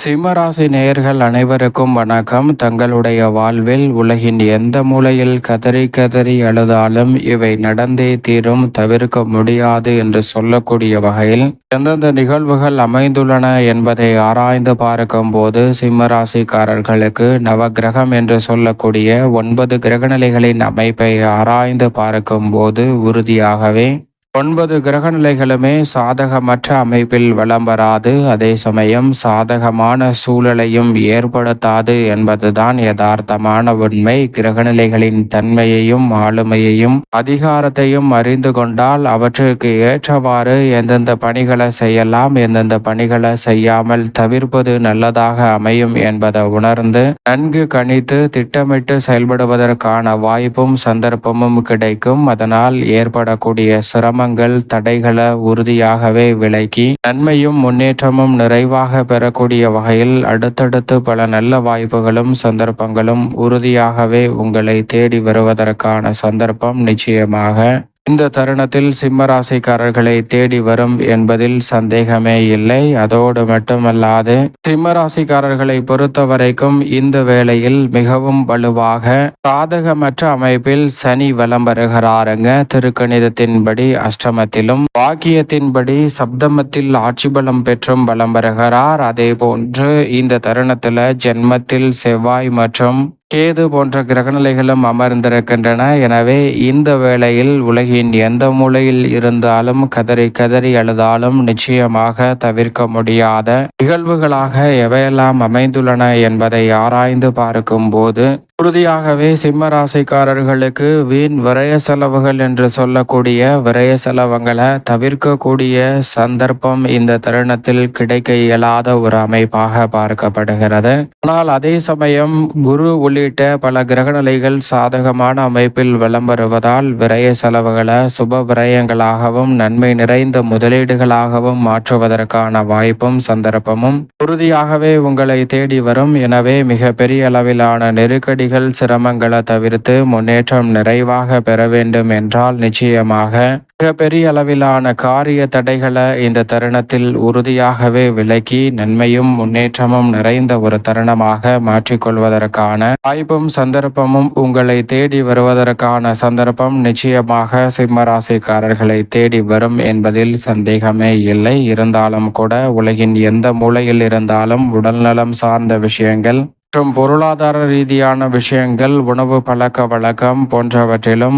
சிம்மராசி நேயர்கள் அனைவருக்கும் வணக்கம். தங்களுடைய வாழ்வில் உலகின் எந்த மூலையில் கதறி கதறி அழுதாலும் இவை நடந்தே தீரும், தவிர்க்க முடியாது என்று சொல்லக்கூடிய வகையில் எந்தெந்த நிகழ்வுகள் அமைந்துள்ளன என்பதை ஆராய்ந்து பார்க்கும் போது சிம்மராசிக்காரர்களுக்கு நவகிரகம் என்று சொல்லக்கூடிய 9 கிரகநிலைகளின் அமைப்பை ஆராய்ந்து பார்க்கும் போது உறுதியாகவே 9 கிரகநிலைகளுமே சாதகமற்ற அமைப்பில் வலம் வராது, அதே சமயம் சாதகமான சூழலையும் ஏற்படுத்தாது என்பதுதான் யதார்த்தமான உண்மை. கிரகநிலைகளின் தன்மையையும் ஆளுமையையும் அதிகாரத்தையும் அறிந்து கொண்டால் அவற்றிற்கு ஏற்றவாறு எந்தெந்த பணிகளை செய்யலாம், எந்தெந்த பணிகளை செய்யாமல் தவிர்ப்பது நல்லதாக அமையும் என்பதை உணர்ந்து நன்கு கணித்து திட்டமிட்டு செயல்படுவதற்கான வாய்ப்பும் சந்தர்ப்பமும் கிடைக்கும். அதனால் ஏற்படக்கூடிய சிரம தடைகளை உறுதியாகவே விலக்கி நன்மையும் முன்னேற்றமும் நிறைவாக பெறக்கூடிய வகையில் அடுத்தடுத்து பல நல்ல வாய்ப்புகளும் சந்தர்ப்பங்களும் உறுதியாகவே உங்களை தேடி வருவதற்கான சந்தர்ப்பம் நிச்சயமாக இந்த தருணத்தில் சிம்மராசிக்காரர்களை தேடி வரும் என்பதில் சந்தேகமே இல்லை. அதோடு மட்டுமல்லாது சிம்மராசிக்காரர்களை பொறுத்த வரைக்கும் இந்த வேளையில் மிகவும் வலுவாக சாதகமற்ற அமைப்பில் சனி வலம் வருகிறாருங்க. திருக்கணிதத்தின்படி அஷ்டமத்திலும் வாக்கியத்தின்படி சப்தமத்தில் ஆட்சி பலம் பெற்றும் வலம் வருகிறார். அதே போன்று இந்த தருணத்தில் ஜென்மத்தில் செவ்வாய் மற்றும் கேது போன்ற கிரகநிலைகளும் அமர்ந்திருக்கின்றன. எனவே இந்த வேளையில் உலகின் எந்த மூலையில் இருந்தாலும் கதறி கதறி அழுதாலும் நிச்சயமாக தவிர்க்க முடியாத நிகழ்வுகளாக எவையெல்லாம் அமைந்துள்ளன என்பதை ஆராய்ந்து பார்க்கும் போது உறுதியாகவே சிம்மராசிக்காரர்களுக்கு வீண் விரய செலவுகள் என்று சொல்லக்கூடிய விரய செலவுகளை தவிர்க்கக்கூடிய சந்தர்ப்பம் இந்த தருணத்தில் கிடைக்க இயலாத ஒரு அமைப்பாக பார்க்கப்படுகிறது. ஆனால் அதே சமயம் குரு உள்ளிட்ட பல கிரகநிலைகள் சாதகமான அமைப்பில் வலம் வருவதால் விரய செலவுகளை சுப விரயங்களாகவும் நன்மை நிறைந்த முதலீடுகளாகவும் மாற்றுவதற்கான வாய்ப்பும் சந்தர்ப்பமும் உறுதியாகவே உங்களை தேடி வரும். எனவே மிக பெரிய அளவிலான நெருக்கடி சிரமங்களை தவிர்த்து முன்னேற்றம் நிறைவாக பெற வேண்டும் என்றால் நிச்சயமாக மிக பெரிய அளவிலான காரிய தடைகளை இந்த தருணத்தில் உறுதியாகவே விலக்கி நன்மையும் முன்னேற்றமும் நிறைந்த ஒரு தருணமாக மாற்றிக்கொள்வதற்கான வாய்ப்பும் சந்தர்ப்பமும் உங்களை தேடி வருவதற்கான சந்தர்ப்பம் நிச்சயமாக சிம்மராசிக்காரர்களை தேடி வரும் என்பதில் சந்தேகமே இல்லை. இருந்தாலும் கூட உலகின் எந்த மூலையில் இருந்தாலும் உடல்நலம் சார்ந்த விஷயங்கள் மற்றும் பொருளாதார ரீதியான விஷயங்கள், உணவு பழக்க வழக்கம் போன்றவற்றிலும்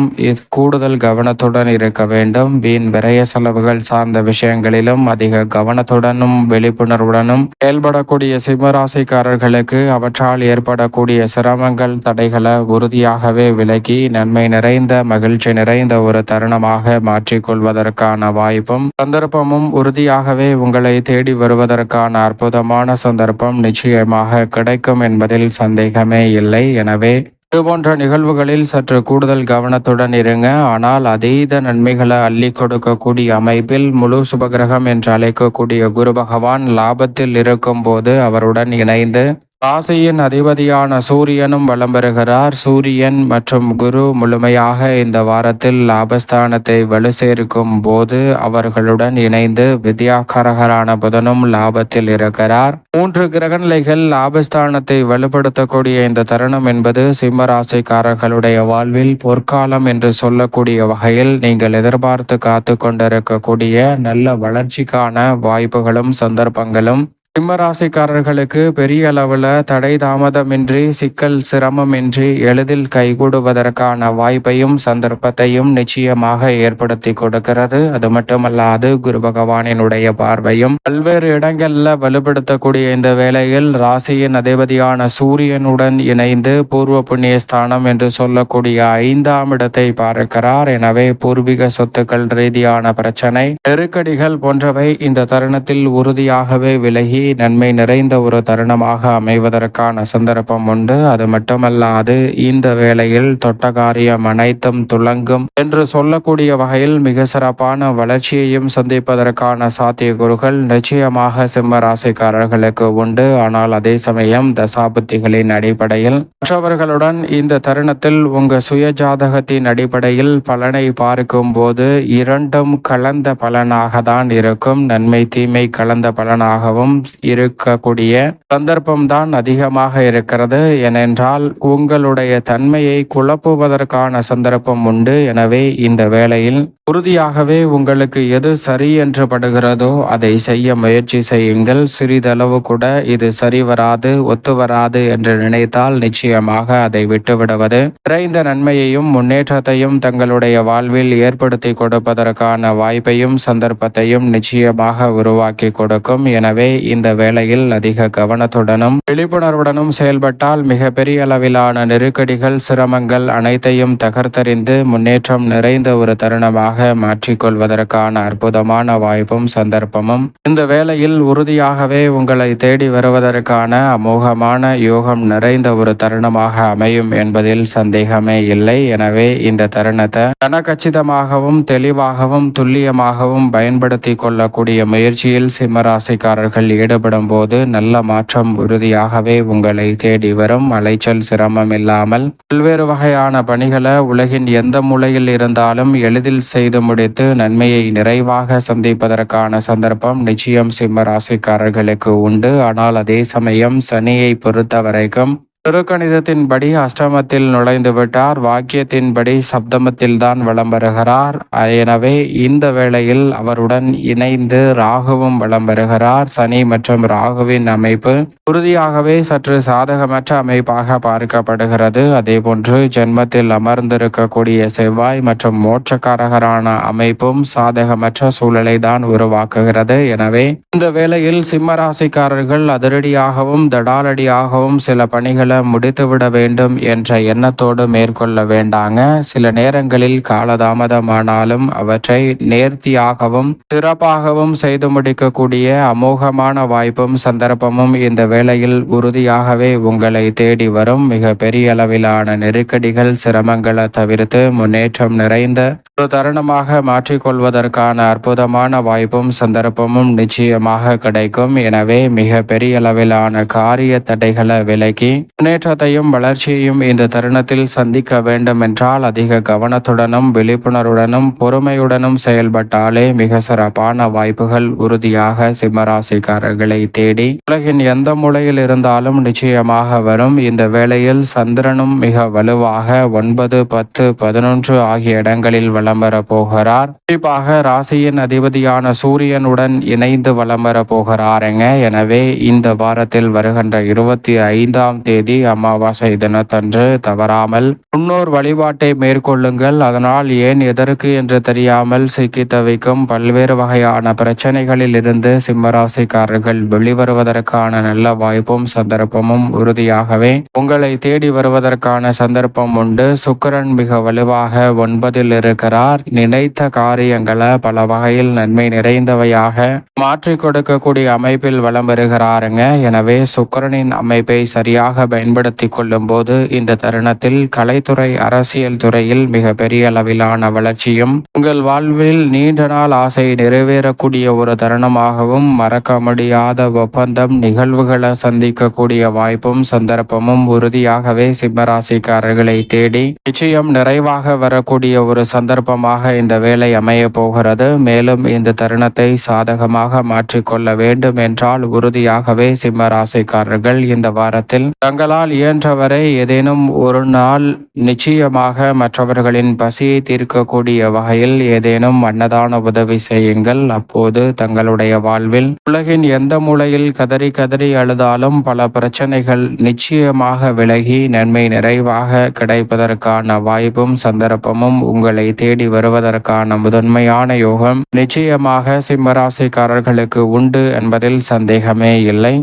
கூடுதல் கவனத்துடன் இருக்க வேண்டும். வீண் விரய செலவுகள் சார்ந்த விஷயங்களிலும் அதிக கவனத்துடனும் விழிப்புணர்வுடனும் செயல்படக்கூடிய சிம்மராசிக்காரர்களுக்கு அவற்றால் ஏற்படக்கூடிய சிரமங்கள் தடைகளை உறுதியாகவே விலக்கி நன்மை நிறைந்த மகிழ்ச்சி நிறைந்த ஒரு தருணமாக மாற்றிக்கொள்வதற்கான வாய்ப்பும் சந்தர்ப்பமும் உறுதியாகவே உங்களை தேடி வருவதற்கான அற்புதமான சந்தர்ப்பம் நிச்சயமாக கிடைக்கும் என்பதில் சந்தேகமே இல்லை. எனவே இதுபோன்ற நிகழ்வுகளில் சற்று கூடுதல் கவனத்துடன் இருங்க. ஆனால் அதீத நன்மைகளை அள்ளி கொடுக்கக்கூடிய அமைப்பில் முழு சுபகிரகம் என்று அழைக்கக்கூடிய குரு பகவான் லாபத்தில் இருக்கும் போது அவருடன் இணைந்து ராசியின் அதிபதியான சூரியனும் வலம் பெறுகிறார். சூரியன் மற்றும் குரு முழுமையாக இந்த வாரத்தில் லாபஸ்தானத்தை வலு சேர்க்கும் போது அவர்களுடன் இணைந்து வித்யாகாரகரான புதனும் லாபத்தில் இருக்கிறார். 3 கிரகநிலைகள் லாபஸ்தானத்தை வலுப்படுத்தக்கூடிய இந்த தருணம் என்பது சிம்ம ராசிக்காரர்களுடைய வாழ்வில் பொற்காலம் என்று சொல்லக்கூடிய வகையில் நீங்கள் எதிர்பார்த்து காத்து கொண்டிருக்கக்கூடிய நல்ல வளர்ச்சிக்கான வாய்ப்புகளும் சந்தர்ப்பங்களும் சிம்மராசிக்காரர்களுக்கு பெரிய அளவில் தடை தாமதமின்றி சிக்கல் சிரமமின்றி எளிதில் கைகூடுவதற்கான வாய்ப்பையும் சந்தர்ப்பத்தையும் நிச்சயமாக ஏற்படுத்தி கொடுக்கிறது. அது மட்டுமல்லாது குரு பகவானினுடைய பார்வையும் பல்வேறு இடங்களில் வலுப்படுத்தக்கூடிய இந்த வேளையில் ராசியின் அதிபதியான சூரியனுடன் இணைந்து பூர்வ புண்ணிய ஸ்தானம் என்று சொல்லக்கூடிய 5ஆம் இடத்தை பார்க்கிறார். எனவே பூர்வீக சொத்துக்கள் ரீதியான பிரச்சனை நெருக்கடிகள் போன்றவை இந்த தருணத்தில் உறுதியாகவே விலகி நன்மை நிறைந்த ஒரு தருணமாக அமைவதற்கான சந்தர்ப்பம் உண்டு. அது மட்டுமல்லாது இந்த வேளையில் தொட்ட காரியம் அனைத்தும் துலங்கும் என்று சொல்லக்கூடிய வகையில் மிக சிறப்பான வளர்ச்சியையும் சந்திப்பதற்கான சாத்தியக்கூறுகள் நிச்சயமாக சிம்ம ராசிக்காரர்களுக்கு உண்டு. ஆனால் அதே சமயம் தசாபுத்திகளின் அடிப்படையில் மற்றவர்களுடன் இந்த தருணத்தில் உங்க சுய ஜாதகத்தின் அடிப்படையில் பலனை பார்க்கும் போது இரண்டும் கலந்த பலனாக தான் இருக்கும். நன்மை தீமை கலந்த பலனாகவும் இருக்கக்கூடிய சந்தர்ப்பம்தான் அதிகமாக இருக்கிறது. ஏனென்றால் உங்களுடைய தன்மையை குழப்புவதற்கான சந்தர்ப்பம் உண்டு. எனவே இந்த வேளையில் உறுதியாகவே உங்களுக்கு எது சரி என்று படுகிறதோ அதை செய்ய முயற்சி செய்யுங்கள். சிறிதளவு கூட இது சரி வராது, ஒத்து வராது என்று நினைத்தால் நிச்சயமாக அதை விட்டுவிடுவது நிறைந்த நன்மையையும் முன்னேற்றத்தையும் தங்களுடைய வாழ்வில் ஏற்படுத்தி கொடுப்பதற்கான வாய்ப்பையும் சந்தர்ப்பத்தையும் நிச்சயமாக உருவாக்கி கொடுக்கும். எனவே இந்த வேளையில் அதிக கவனத்துடனும் விழிப்புணர்வுடனும் செயல்பட்டால் மிக பெரிய அளவிலான நெருக்கடிகள், சிரமங்கள் அனைத்தையும் தகர்த்தறிந்து முன்னேற்றம் நிறைந்த ஒரு தருணமாக மாற்றிக்கொள்வதற்கான அற்புதமான வாய்ப்பும் சந்தர்ப்பமும் இந்த வேளையில் உறுதியாகவே உங்களை தேடி வருவதற்கான அமோகமான யோகம் நிறைந்த ஒரு தருணமாக அமையும் என்பதில் சந்தேகமே இல்லை. எனவே இந்த தருணத்தை கனகச்சிதமாகவும் தெளிவாகவும் துல்லியமாகவும் பயன்படுத்தி கொள்ளக்கூடிய முயற்சியில் சிம்மராசிக்காரர்கள் ஈடுபடும் போது நல்ல மாற்றம் உறுதியாகவே உங்களை தேடி வரும். அலைச்சல் சிரமம் இல்லாமல் பல்வேறு வகையான பணிகளை உலகின் எந்த மூலையில் இருந்தாலும் எளிதில் செய்து முடித்து நன்மையை நிறைவாக சந்திப்பதற்கான சந்தர்ப்பம் நிச்சயம் சிம்ம ராசிக்காரர்களுக்கு உண்டு. ஆனால் அதே சமயம் சனியை பொறுத்த வரைக்கும் திருக்கணிதத்தின்படி அஷ்டமத்தில் நுழைந்து விட்டார். வாக்கியத்தின்படி சப்தமத்தில் தான் வலம் வருகிறார். எனவே இந்த வேளையில் அவருடன் இணைந்து ராகுவும் வலம் வருகிறார். சனி மற்றும் ராகுவின் அமைப்பு உறுதியாகவே சற்று சாதகமற்ற அமைப்பாக பார்க்கப்படுகிறது. அதேபோன்று ஜென்மத்தில் அமர்ந்திருக்கக்கூடிய செவ்வாய் மற்றும் மோட்சக்காரகரான அமைப்பும் சாதகமற்ற சூழலை தான் உருவாக்குகிறது. எனவே இந்த வேளையில் சிம்ம ராசிக்காரர்கள் அதிரடியாகவும் தடாலடியாகவும் சில பணிகளை முடித்துவிட வேண்டும் என்ற எண்ணத்தோடு மேற்கொள்ள வேண்டாங்க. சில நேரங்களில் காலதாமதமானாலும் அவற்றை நேர்த்தியாகவும் சிறப்பாகவும் செய்து முடிக்கக்கூடிய அமோகமான வாய்ப்பும் சந்தர்ப்பமும் இந்த வேளையில் உறுதியாகவே உங்களை தேடி வரும். மிக பெரிய அளவிலான நெருக்கடிகள், சிரமங்களை தவிர்த்து முன்னேற்றம் நிறைந்த ஒரு தருணமாக மாற்றிக்கொள்வதற்கான அற்புதமான வாய்ப்பும் சந்தர்ப்பமும் நிச்சயமாக கிடைக்கும். எனவே மிக பெரிய அளவிலான காரிய தடைகளை விலக்கி முன்னேற்றத்தையும் வளர்ச்சியையும் இந்த தருணத்தில் சந்திக்க வேண்டும் என்றால் அதிக கவனத்துடனும் விழிப்புணர்வுடனும் பொறுமையுடனும் செயல்பட்டாலே மிக சிறப்பான வாய்ப்புகள் உறுதியாக சிம்மராசிக்காரர்களை தேடி உலகின் எந்த மூலையில் இருந்தாலும் நிச்சயமாக வரும். இந்த வேளையில் சந்திரனும் மிக வலுவாக 9, 10, 11 ஆகிய இடங்களில் வலம் வர போகிறார். குறிப்பாக ராசியின் அதிபதியான சூரியனுடன் இணைந்து வலம் வர போகிறாருங்க. எனவே இந்த வாரத்தில் வருகின்ற 25ஆம் தேதி அமாவாசை தினத்தன்று தவறாமல் முன்னோர் வழிபாட்டை மேற்கொள்ளுங்கள். அதனால் ஏன் எதற்கு என்று தெரியாமல் சிக்கி தவிக்கும் பல்வேறு வகையான பிரச்சனைகளில் இருந்து சிம்மராசிக்காரர்கள் வெளிவருவதற்கான நல்ல வாய்ப்பும் சந்தர்ப்பமும் உறுதியாகவே உங்களை தேடி வருவதற்கான சந்தர்ப்பம் உண்டு. சுக்கிரன் மிக வலுவாக 9ல் இருக்கிறார். நினைத்த காரியங்களை பல வகையில் நன்மை நிறைந்தவையாக மாற்றிக் கொடுக்கக்கூடிய அமைப்பில் வலம் வருகிறாருங்க. எனவே சுக்கிரனின் அமைப்பை சரியாக பயன்படுத்தி கொள்ளும் போது இந்த தருணத்தில் கலைத்துறை, அரசியல் துறையில் மிக பெரிய அளவிலான வளர்ச்சியும் உங்கள் வாழ்வில் நீண்ட நாள் ஆசை நிறைவேறக்கூடிய ஒரு தருணமாகவும் மறக்க முடியாத ஒப்பந்தம், நிகழ்வுகளை சந்திக்கக்கூடிய வாய்ப்பும் சந்தர்ப்பமும் உறுதியாகவே சிம்மராசிக்காரர்களை தேடி நிச்சயம் நிறைவாக வரக்கூடிய ஒரு சந்தர்ப்பமாக இந்த வேலை அமைய போகிறது. மேலும் இந்த தருணத்தை சாதகமாக மாற்றிக்கொள்ள வேண்டும் என்றால் உறுதியாகவே சிம்மராசிக்காரர்கள் இந்த வாரத்தில் தங்களால் இயன்றவரை ஏதேனும் ஒரு நாள் நிச்சயமாக மற்றவர்களின் பசியை தீர்க்கக்கூடிய வகையில் ஏதேனும் அன்னதான உதவி செய்யுங்கள். அப்போது தங்களுடைய வாழ்வில் உலகின் எந்த மூலையில் கதறி கதறி அழுதாலும் பல பிரச்சனைகள் நிச்சயமாக விலகி நன்மை நிறைவாக கிடைப்பதற்கான வாய்ப்பும் சந்தர்ப்பமும் உங்களை தேடி வருவதற்கான முதன்மையான யோகம் நிச்சயமாக சிம்மராசிக்காரர்களுக்கு உண்டு என்பதில் சந்தேகமே இல்லை.